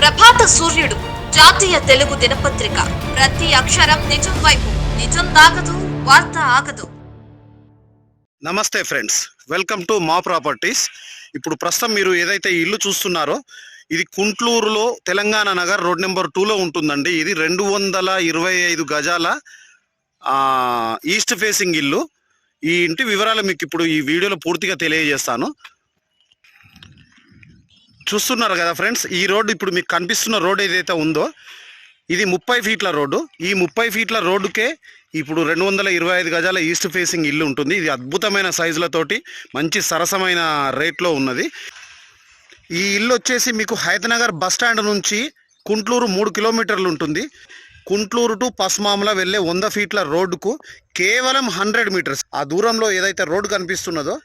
ప్రభాత సూర్యుడు జాతీయ తెలుగు దినపత్రిక. ప్రతి అక్షరం నిజం వైపు. నిజం దాగదు, వార్త ఆగదు. నమస్తే ఫ్రెండ్స్, వెల్కమ్ టు మా ప్రాపర్టీస్. ఇప్పుడు ప్రస్తుతం మీరు ఏదైతే ఇల్లు చూస్తున్నారో ఇది కుంట్లూరులో తెలంగాణ నగర్ రోడ్ నెంబర్ 2లో ఉంటుందండి. ఇది 225 గజాల ఈస్ట్ ఫేసింగ్ ఇల్లు. ఈ ఇంటి వివరాలు మీకు ఇప్పుడు ఈ వీడియోలో పూర్తిగా తెలియజేస్తాను. చూస్తున్నారు కదా ఫ్రెండ్స్, ఈ రోడ్డు ఇప్పుడు మీకు కనిపిస్తున్న రోడ్ ఏదైతే ఉందో ఇది 30 ఫీట్ల రోడ్డు. ఈ 30 ఫీట్ల రోడ్డుకే ఇప్పుడు 225 గజాల ఈస్ట్ ఫేసింగ్ ఇల్లు ఉంటుంది. ఇది అద్భుతమైన సైజులతోటి మంచి సరసమైన రేట్లో ఉన్నది. ఈ ఇల్లు వచ్చేసి మీకు హైదనగర్ బస్ స్టాండ్ నుంచి కుంట్లూరు 3 కిలోమీటర్లు ఉంటుంది. కుంట్లూరు టు పస్మామల వెళ్ళే 100 ఫీట్ల రోడ్డుకు కేవలం 100 మీటర్స్ ఆ దూరంలో ఏదైతే రోడ్డు కనిపిస్తున్నదో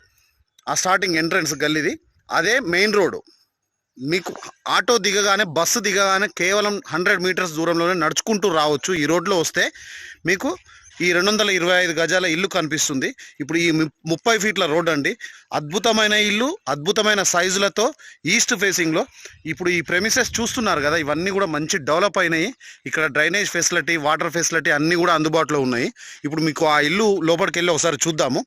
ఆ స్టార్టింగ్ ఎంట్రన్స్ గల్లీది అదే మెయిన్ రోడ్డు. మీకు ఆటో దిగగానే బస్సు దిగగానే కేవలం 100 మీటర్స్ దూరంలోనే నడుచుకుంటూ రావచ్చు. ఈ రోడ్లో వస్తే మీకు ఈ 225 గజాల ఇల్లు కనిపిస్తుంది. ఇప్పుడు ఈ 30 ఫీట్ల రోడ్ అండి. అద్భుతమైన ఇల్లు, అద్భుతమైన సైజులతో ఈస్ట్ ఫేసింగ్లో. ఇప్పుడు ఈ ప్రెమిసెస్ చూస్తున్నారు కదా, ఇవన్నీ కూడా మంచి డెవలప్ అయినాయి. ఇక్కడ డ్రైనేజ్ ఫెసిలిటీ, వాటర్ ఫెసిలిటీ అన్నీ కూడా అందుబాటులో ఉన్నాయి. ఇప్పుడు మీకు ఆ ఇల్లు లోపలికి వెళ్ళి ఒకసారి చూద్దాము.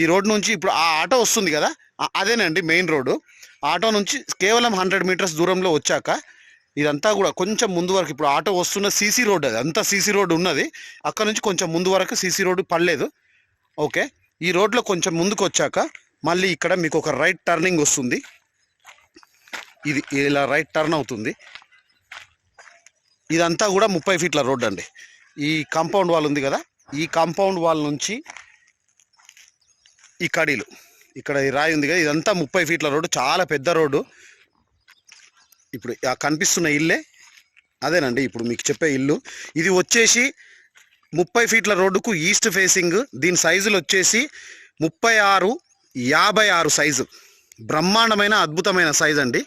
ఈ రోడ్ నుంచి ఇప్పుడు ఆ ఆటో వస్తుంది కదా, అదేనండి మెయిన్ రోడ్డు. ఆటో నుంచి కేవలం 100 మీటర్స్ దూరంలో వచ్చాక ఇదంతా కూడా కొంచెం ముందు వరకు ఇప్పుడు ఆటో వస్తున్న సీసీ రోడ్, అది అంతా సీసీ రోడ్ ఉన్నది. అక్కడ నుంచి కొంచెం ముందు వరకు సీసీ రోడ్డు పడలేదు. ఓకే, ఈ రోడ్లో కొంచెం ముందుకు వచ్చాక మళ్ళీ ఇక్కడ మీకు ఒక రైట్ టర్నింగ్ వస్తుంది. ఇది ఇలా రైట్ టర్న్ అవుతుంది. ఇదంతా కూడా 30 ఫీట్ల రోడ్ అండి. ఈ కాంపౌండ్ వాల్ ఉంది కదా, ఈ కాంపౌండ్ వాల్ నుంచి ఈ కడీలు ఇక్కడ ఈ రాయి ఉంది కదా, ఇదంతా 30 ఫీట్ల రోడ్డు, చాలా పెద్ద రోడ్డు. ఇప్పుడు కనిపిస్తున్న ఇల్లే అదేనండి ఇప్పుడు మీకు చెప్పే ఇల్లు. ఇది వచ్చేసి 30 ఫీట్ల రోడ్డుకు ఈస్ట్ ఫేసింగ్. దీని సైజులు వచ్చేసి 36x56 సైజు. బ్రహ్మాండమైన అద్భుతమైన సైజ్ అండి.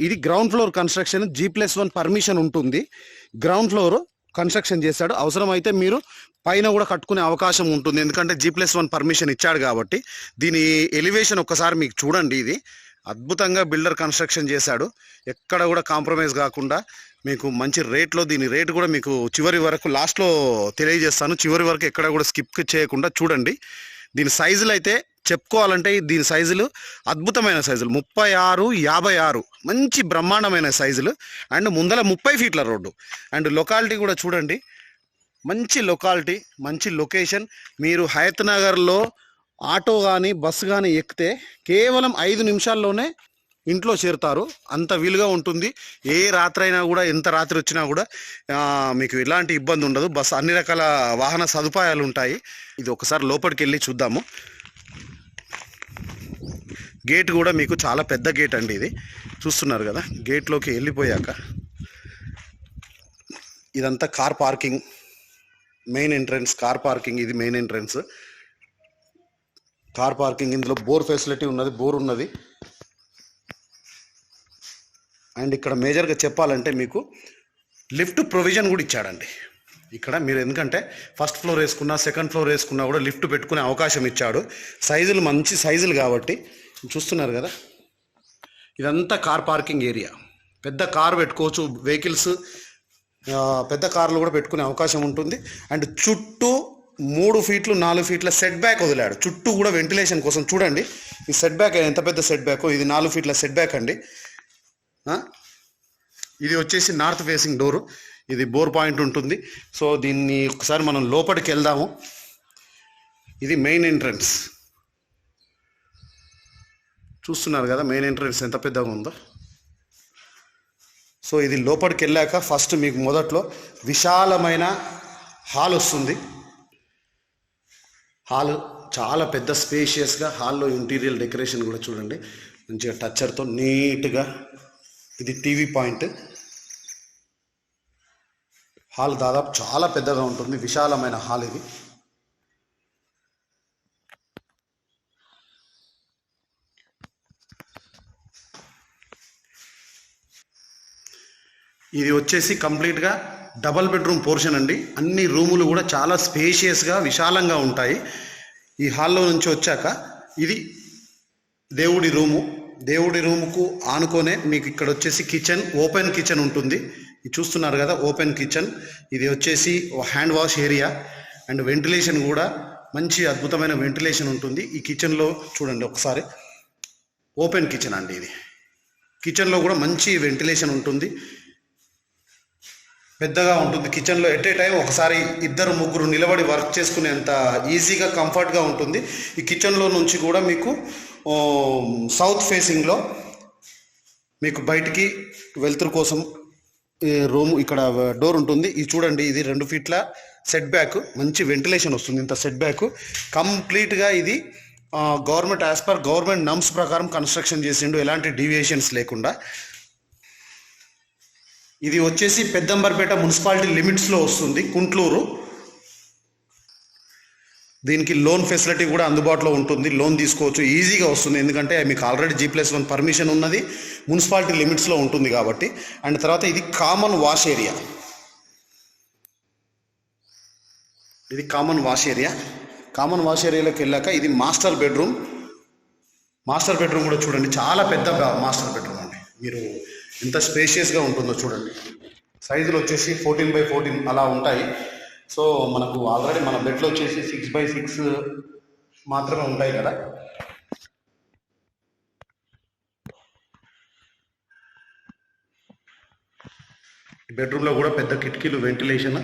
ఇది ground floor construction, G+1 permission ఉంటుంది. గ్రౌండ్ ఫ్లోర్ కన్స్ట్రక్షన్ చేశాడు. అవసరమైతే మీరు పైన కూడా కట్టుకునే అవకాశం ఉంటుంది, ఎందుకంటే G+1 పర్మిషన్ ఇచ్చాడు కాబట్టి. దీని ఎలివేషన్ ఒక్కసారి మీకు చూడండి. ఇది అద్భుతంగా బిల్డర్ కన్స్ట్రక్షన్ చేశాడు. ఎక్కడ కూడా కాంప్రమైజ్ కాకుండా మీకు మంచి రేట్లో, దీని రేటు కూడా మీకు చివరి వరకు లాస్ట్లో తెలియజేస్తాను. చివరి వరకు ఎక్కడ కూడా స్కిప్ చేయకుండా చూడండి. దీని సైజులు అయితే చెప్పుకోవాలంటే దీని సైజులు అద్భుతమైన సైజులు, 36x56 మంచి బ్రహ్మాండమైన సైజులు. అండ్ ముందల 30 ఫీట్ల రోడ్డు. అండ్ లొకాలిటీ కూడా చూడండి, మంచి లొకాలిటీ, మంచి లొకేషన్. మీరు హయత్ నగర్లో ఆటో కానీ బస్సు కానీ ఎక్కితే కేవలం 5 నిమిషాల్లోనే ఇంట్లో చేరుతారు. అంత వీలుగా ఉంటుంది. ఏ రాత్రి అయినా కూడా, ఎంత రాత్రి వచ్చినా కూడా మీకు ఎలాంటి ఇబ్బంది ఉండదు. బస్సు అన్ని రకాల వాహన సదుపాయాలు ఉంటాయి. ఇది ఒకసారి లోపలికి వెళ్ళి చూద్దాము. గేట్ కూడా మీకు చాలా పెద్ద గేట్ అండి. ఇది చూస్తున్నారు కదా, గేట్లోకి వెళ్ళిపోయాక ఇదంతా car parking, main entrance car parking. ఇది మెయిన్ ఎంట్రన్స్ కార్ పార్కింగ్. ఇందులో బోర్ ఫెసిలిటీ ఉన్నది, బోర్ ఉన్నది. అండ్ ఇక్కడ మేజర్గా చెప్పాలంటే మీకు లిఫ్ట్ ప్రొవిజన్ కూడా ఇచ్చాడండి ఇక్కడ. మీరు ఎందుకంటే ఫస్ట్ ఫ్లోర్ వేసుకున్నా, సెకండ్ ఫ్లోర్ వేసుకున్నా కూడా లిఫ్ట్ పెట్టుకునే అవకాశం ఇచ్చాడు. సైజులు మంచి సైజులు కాబట్టి చూస్తున్నారు కదా, ఇదంతా కార్ పార్కింగ్ ఏరియా. పెద్ద కార్ పెట్టుకోవచ్చు, వెహికల్స్ పెద్ద కార్లు కూడా పెట్టుకునే అవకాశం ఉంటుంది. అండ్ చుట్టూ 3 ఫీట్లు 4 ఫీట్ల సెట్ బ్యాక్ వదిలాడు. చుట్టూ కూడా వెంటిలేషన్ కోసం. చూడండి ఈ సెట్ బ్యాక్ ఎంత పెద్ద సెట్ బ్యాక్. ఇది 4 ఫీట్ల సెట్ బ్యాక్ అండి. ఇది వచ్చేసి నార్త్ ఫేసింగ్ డోరు. ఇది బోర్ పాయింట్ ఉంటుంది. సో దీన్ని ఒకసారి మనం లోపలికి వెళ్దాము. ఇది మెయిన్ ఎంట్రన్స్. చూస్తున్నారు కదా మెయిన్ ఎంట్రన్స్ ఎంత పెద్దగా ఉందో. సో ఇది లోపలికి వెళ్ళాక ఫస్ట్ మీకు మొదట్లో విశాలమైన హాల్ వస్తుంది. హాల్ చాలా పెద్ద స్పేషియస్గా, హాల్లో ఇంటీరియర్ డెకరేషన్ కూడా చూడండి మంచిగా టచ్చర్తో నీట్గా. ఇది టీవీ పాయింట్. హాల్ దాదాపు చాలా పెద్దగా ఉంటుంది, విశాలమైన హాల్ ఇది. ఇది వచ్చేసి కంప్లీట్గా డబల్ బెడ్రూమ్ పోర్షన్ అండి. అన్ని రూములు కూడా చాలా స్పేషియస్గా, విశాలంగా ఉంటాయి. ఈ హాల్లో నుంచి వచ్చాక ఇది దేవుడి రూము. దేవుడి రూమ్కు ఆనుకొనే మీకు ఇక్కడ వచ్చేసి కిచెన్, ఓపెన్ కిచెన్ ఉంటుంది. ఇది చూస్తున్నారు కదా, ఓపెన్ కిచెన్. ఇది వచ్చేసి hand wash area and ventilation కూడా మంచి అద్భుతమైన వెంటిలేషన్ ఉంటుంది ఈ కిచెన్లో. చూడండి ఒకసారి, ఓపెన్ కిచెన్ అండి ఇది. కిచెన్లో కూడా మంచి వెంటిలేషన్ ఉంటుంది, పెద్దగా ఉంటుంది. కిచెన్లో ఎట్ ఏ టైం ఒకసారి 2-3 నిలబడి వర్క్ చేసుకునేంత ఈజీగా కంఫర్ట్గా ఉంటుంది. ఈ కిచెన్లో నుంచి కూడా మీకు సౌత్ ఫేసింగ్లో మీకు బయటికి వెలుతురు కోసం రూమ్ ఇక్కడ డోర్ ఉంటుంది. ఇది చూడండి, ఇది 2 ఫీట్ల సెట్ బ్యాక్, మంచి వెంటిలేషన్ వస్తుంది. ఇంత సెట్ బ్యాక్ కంప్లీట్గా ఇది గవర్నమెంట్ యాజ్ పర్ గవర్నమెంట్ నమ్స్ ప్రకారం కన్స్ట్రక్షన్ చేసిండు, ఎలాంటి డీవియేషన్స్ లేకుండా. ఇది వచ్చేసి పెద్దంబర్పేట మున్సిపాలిటీ లిమిట్స్లో వస్తుంది, కుంట్లూరు. దీనికి లోన్ ఫెసిలిటీ కూడా అందుబాటులో ఉంటుంది, లోన్ తీసుకోవచ్చు, ఈజీగా వస్తుంది. ఎందుకంటే మీకు ఆల్రెడీ G+1 పర్మిషన్ ఉన్నది, మున్సిపాలిటీ లిమిట్స్లో ఉంటుంది కాబట్టి. అండ్ తర్వాత ఇది కామన్ వాష్ ఏరియా. ఇది common wash area. Common wash ఏరియాలోకి వెళ్ళాక ఇది మాస్టర్ బెడ్రూమ్. మాస్టర్ బెడ్రూమ్ కూడా చూడండి, చాలా పెద్ద మాస్టర్ బెడ్రూమ్ అండి. మీరు ఎంత స్పేషియస్గా ఉంటుందో చూడండి. సైజులు వచ్చేసి 14x14 అలా ఉంటాయి. సో మనకు ఆల్రెడీ మన బెడ్లో వచ్చేసి 6x6 మాత్రమే ఉంటాయి కదా. బెడ్రూమ్లో కూడా పెద్ద కిటికీలు, వెంటిలేషన్.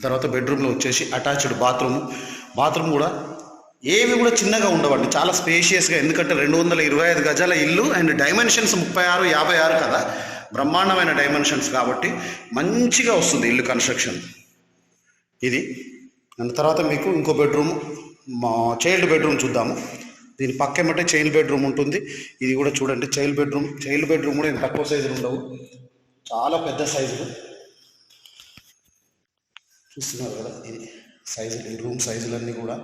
తర్వాత బెడ్రూమ్లో వచ్చేసి అటాచ్డ్ బాత్రూమ్ కూడా ఏవి కూడా చిన్నగా ఉండవండి, చాలా స్పేషియస్గా. ఎందుకంటే 225 గజాల ఇల్లు అండ్ డైమెన్షన్స్ 36-56 కదా, బ్రహ్మాండమైన డైమెన్షన్స్ కాబట్టి మంచిగా వస్తుంది ఇల్లు కన్స్ట్రక్షన్ ఇది. అండ్ తర్వాత మీకు ఇంకో బెడ్రూమ్, చైల్డ్ బెడ్రూమ్ చూద్దాము. దీని పక్కేమంటే చైల్డ్ బెడ్రూమ్ ఉంటుంది. ఇది కూడా చూడండి, చైల్డ్ బెడ్రూమ్ కూడా తక్కువ సైజులు ఉండవు, చాలా పెద్ద సైజులు. చూస్తున్నారు కదా, ఇది సైజులు, ఈ రూమ్ సైజులన్నీ కూడా.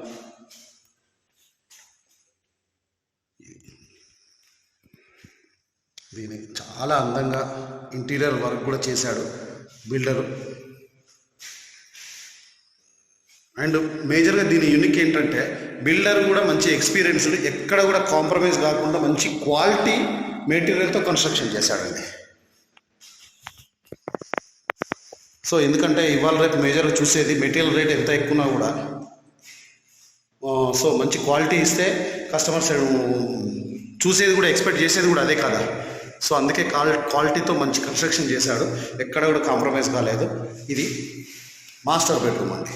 దీనికి చాలా అందంగా ఇంటీరియర్ వర్క్ కూడా చేశాడు బిల్డరు. అండ్ మేజర్గా దీని యూనిక్ ఏంటంటే బిల్డర్ కూడా మంచి ఎక్స్పీరియన్స్డ్, ఎక్కడ కూడా కాంప్రమైజ్ కాకుండా మంచి క్వాలిటీ మెటీరియల్తో కన్స్ట్రక్షన్ చేశాడండి. సో ఎందుకంటే ఇవాళ రేపు మేజర్గా చూసేది మెటీరియల్ రేట్ ఎంత ఎక్కువనా కూడా, సో మంచి క్వాలిటీ ఇస్తే కస్టమర్స్ చూసేది కూడా, ఎక్స్పెక్ట్ చేసేది కూడా అదే కదా. సో అందుకే క్వాలిటీతో మంచి కన్స్ట్రక్షన్ చేశాడు, ఎక్కడ కూడా కాంప్రమైజ్ కాలేదు. ఇది మాస్టర్ బెడ్రూమ్ అండి.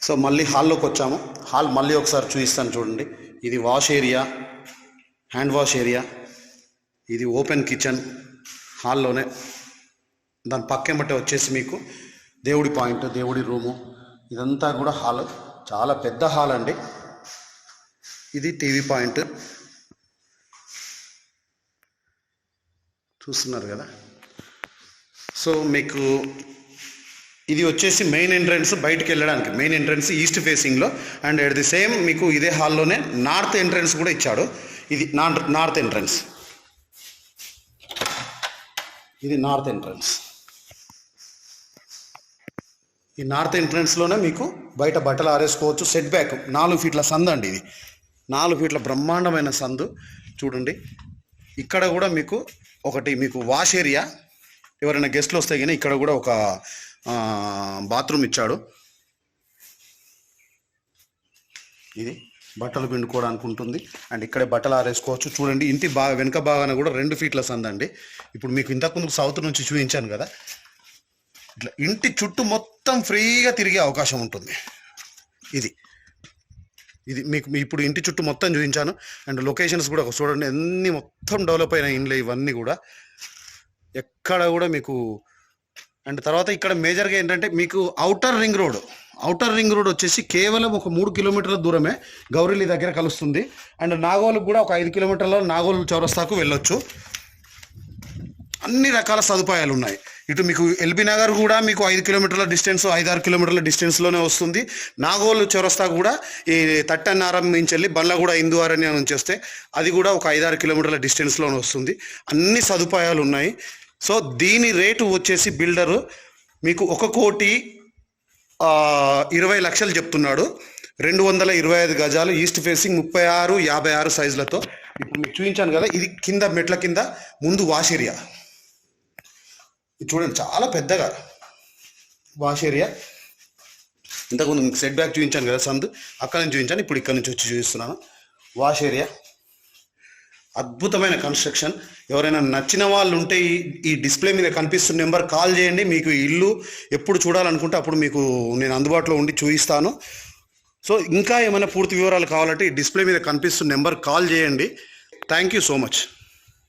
సో మళ్ళీ హాల్లోకి వచ్చాము. హాల్ మళ్ళీ ఒకసారి చూపిస్తాను చూడండి. ఇది wash area, hand wash area. ఇది ఓపెన్ కిచెన్ హాల్లోనే. దాని పక్కేమటే వచ్చేసి మీకు దేవుడి పాయింట్, దేవుడి రూము. ఇదంతా కూడా హాల్, చాలా పెద్ద హాల్ అండి. ఇది టీవీ పాయింట్ చూస్తున్నారు కదా. సో మీకు ఇది వచ్చేసి మెయిన్ ఎంట్రన్స్, బయటికి వెళ్ళడానికి మెయిన్ ఎంట్రన్స్ ఈస్ట్ ఫేసింగ్లో. అండ్ ఎట్ ది సేమ్ మీకు ఇదే హాల్లోనే నార్త్ ఎంట్రన్స్ కూడా ఇచ్చాడు. ఇది నార్త్ ఎంట్రన్స్. ఇది నార్త్ ఎంట్రన్స్. ఈ నార్త్ ఎంట్రన్స్లోనే మీకు బయట బట్టలు ఆరేసుకోవచ్చు. సెట్ బ్యాక్ 4 ఫీట్ల సందు అండి. ఇది 4 ఫీట్ల బ్రహ్మాండమైన సందు చూడండి. ఇక్కడ కూడా మీకు ఒకటి మీకు వాష్ ఏరియా, ఎవరైనా గెస్ట్లు వస్తే కానీ ఇక్కడ కూడా ఒక బాత్రూమ్ ఇచ్చాడు. ఇది బట్టలు పిండుకోవడానికి ఉంటుంది. అండ్ ఇక్కడే బట్టలు ఆరేసుకోవచ్చు. చూడండి, ఇంటి వెనుక భాగాన కూడా 2 ఫీట్ల సందు అండి. ఇప్పుడు మీకు ఇంతకుముందు సౌత్ నుంచి చూపించాను కదా, ఇట్లా ఇంటి చుట్టూ మొత్తం ఫ్రీగా తిరిగే అవకాశం ఉంటుంది. ఇది మీకు ఇప్పుడు ఇంటి చుట్టూ మొత్తం చూపించాను. అండ్ లొకేషన్స్ కూడా చూడండి, అన్ని మొత్తం డెవలప్ అయిన ఇండ్లు ఇవన్నీ కూడా, ఎక్కడ కూడా మీకు. అండ్ తర్వాత ఇక్కడ మేజర్గా ఏంటంటే మీకు ఔటర్ రింగ్ రోడ్ వచ్చేసి కేవలం ఒక 3 కిలోమీటర్ల దూరమే గౌరీలి దగ్గర కలుస్తుంది. అండ్ నాగోలుకు కూడా ఒక 5 కిలోమీటర్ల నాగోలు చౌరస్తాకు వెళ్ళొచ్చు. అన్ని రకాల సదుపాయాలు ఉన్నాయి. ఇటు మీకు ఎల్బీ నగర్ కూడా మీకు 5 కిలోమీటర్ల డిస్టెన్స్, 5-6 కిలోమీటర్ల డిస్టెన్స్లోనే వస్తుంది. నాగోలు చౌరస్తా కూడా ఈ తట్టన్నారం నుంచి వెళ్ళి బండ్లగూడ హిందూవారణ్య నుంచి వస్తే అది కూడా ఒక 5-6 కిలోమీటర్ల డిస్టెన్స్లోనే వస్తుంది. అన్ని సదుపాయాలు ఉన్నాయి. సో దీని రేటు వచ్చేసి బిల్డరు మీకు 1,20,00,000 చెప్తున్నాడు. 225 గజాలు ఈస్ట్ ఫేసింగ్ 36, 56 సైజులతో. ఇప్పుడు మీకు చూపించాను కదా, ఇది కింద మెట్ల కింద ముందు వాష్ ఏరియా. ఇది చూడండి చాలా పెద్దగా వాష్ ఏరియా. ఇంతకుముందు మీకు సెట్ బ్యాక్ చూపించాను కదా సందు, అక్కడ నుంచి చూపించాను, ఇప్పుడు ఇక్కడ నుంచి వచ్చి చూపిస్తున్నాను. వాష్ ఏరియా అద్భుతమైన కన్స్ట్రక్షన్. ఎవరైనా నచ్చిన వాళ్ళు ఉంటే ఈ డిస్ప్లే మీద కనిపిస్తున్న నెంబర్ కాల్ చేయండి. మీకు ఇల్లు ఎప్పుడు చూడాలనుకుంటే అప్పుడు మీకు నేను అందుబాటులో ఉండి చూపిస్తాను. సో ఇంకా ఏమైనా పూర్తి వివరాలు కావాలంటే ఈ డిస్ప్లే మీద కనిపిస్తున్న నెంబర్ కాల్ చేయండి. Thank you so much.